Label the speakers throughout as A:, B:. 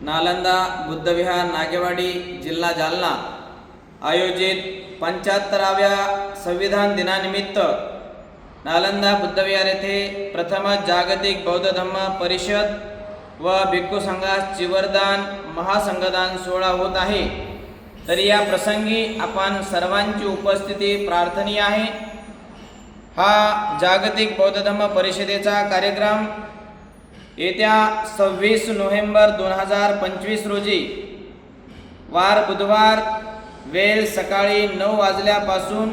A: नालंदा बुद्धविहार नागेवाडी जिल्हा जालना आयोजित 75व्या संविधान दिनानिमित्त नालंदा बुद्धविहार येथे प्रथमच जागतिक बौद्ध धम्म परिषद व भिक्खू संघास चिवरदान महासंघदान सोहळा होत आहे। तर या प्रसंगी आपण सर्वांची उपस्थिती प्रार्थनीय आहे। हा जागतिक बौद्ध धम्म परिषदेचा कार्यक्रम येत्या 26 नोव्हेंबर 2025 रोजी वार बुधवार वेळ सकाळी 9 वाजल्यापासून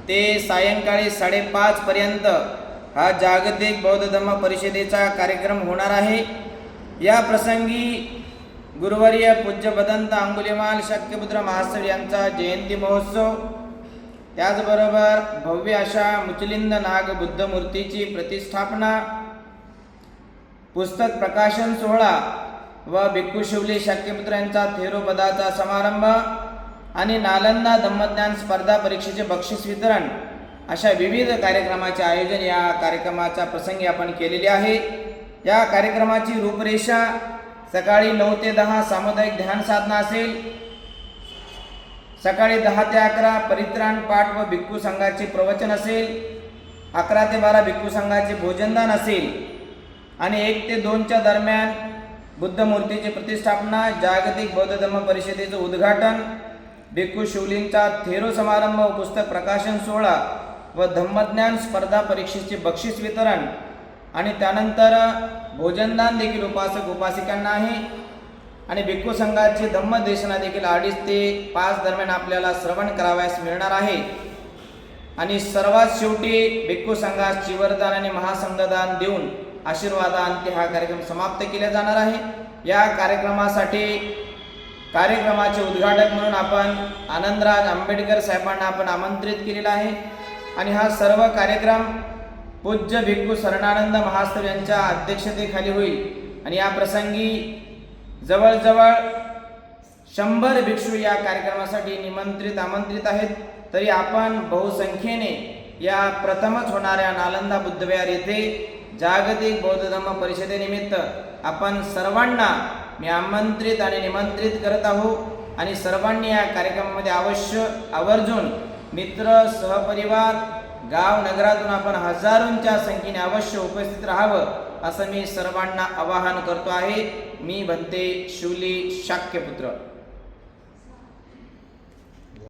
A: ते सायंकाळी 5:30 पर्यंत हा जागतिक बौद्ध धम्म परिषदेचा कार्यक्रम होणार आहे। या प्रसंगी गुरुवर्य पूज्य भदंत अंगुलीमाल शक्यपुत्र महास्वामी यांचा जयंती महोत्सव, त्याचबरोबर भव्य अशा मुचलिंद नाग बुद्ध मूर्तीची प्रतिष्ठापना, पुस्तक प्रकाशन सोहळा व भिक्खू शिवली शक्यपुत्र यांचा थेरोपदाचा समारंभ आणि नालंदा धम्मज्ञान स्पर्धा परीक्षेचे बक्षीस वितरण अशा विविध कार्यक्रमाचे आयोजन या कार्यक्रमाच्या प्रसंगी आपण केलेले आहे। या कार्यक्रमाची रूपरेषा सकाळी 9 ते 10 सामुदायिक ध्यान साधना असेल, सकाळी 10 ते 11 परित्राण पाठ व भिक्खू संघाचे प्रवचन असेल, 11 ते 12 भिक्खू संघाचे भोजनदान असेल आणि 1 ते 2च्या दरम्यान बुद्ध मूर्तीची प्रतिष्ठापना, जागतिक बौद्ध धम्म परिषदेचे उद्घाटन, भिक्खू शिवलींचा थेरो समारंभ व पुस्तक प्रकाशन सोहळा व धम्मज्ञान स्पर्धा परीक्षेचे बक्षीस वितरण आणि त्यानंतर भोजनदान देखील उपासक उपासिकांना आहे आणि भिक्खू संघाची धम्मदेशना देखील 2:30 ते 5 दरम्यान आपल्याला श्रवण करावयास मिळणार आहे। आणि सर्वात शेवटी भिक्खू संघास चिवरदान आणि महासंघदान देऊन आशीर्वादांती हा कार्यक्रम समाप्त केला जाणार आहे। या कार्यक्रमासाठी कार्यक्रमाचे उद्घाटक म्हणून आपण आनंदराज आंबेडकर साहेबांना आपण आमंत्रित केलेला आहे आणि हा सर्व कार्यक्रम पूज्य भिक्खू शरणानंद महास्वामी यांच्या अध्यक्षतेखाली होईल आणि या प्रसंगी जवळजवळ 100 भिक्षू या कार्यक्रमासाठी आमंत्रित आहेत। तरी आपण बहुसंख्येने या प्रथमच होणाऱ्या नालंदा बुद्धविहार येथे जागतिक बौद्ध धम्म परिषदेनिमित्त आपण सर्वांना मी आमंत्रित आणि निमंत्रित करत आहोत आणि सर्वांनी या कार्यक्रमामध्ये अवश्य आवर्जून मित्र सहपरिवार गाव नगरातून आपण हजारोंच्या संख्येने अवश्य उपस्थित राहावं असं मी सर्वांना आवाहन करतो आहे। मी भंते शिवली शाक्यपुत्र।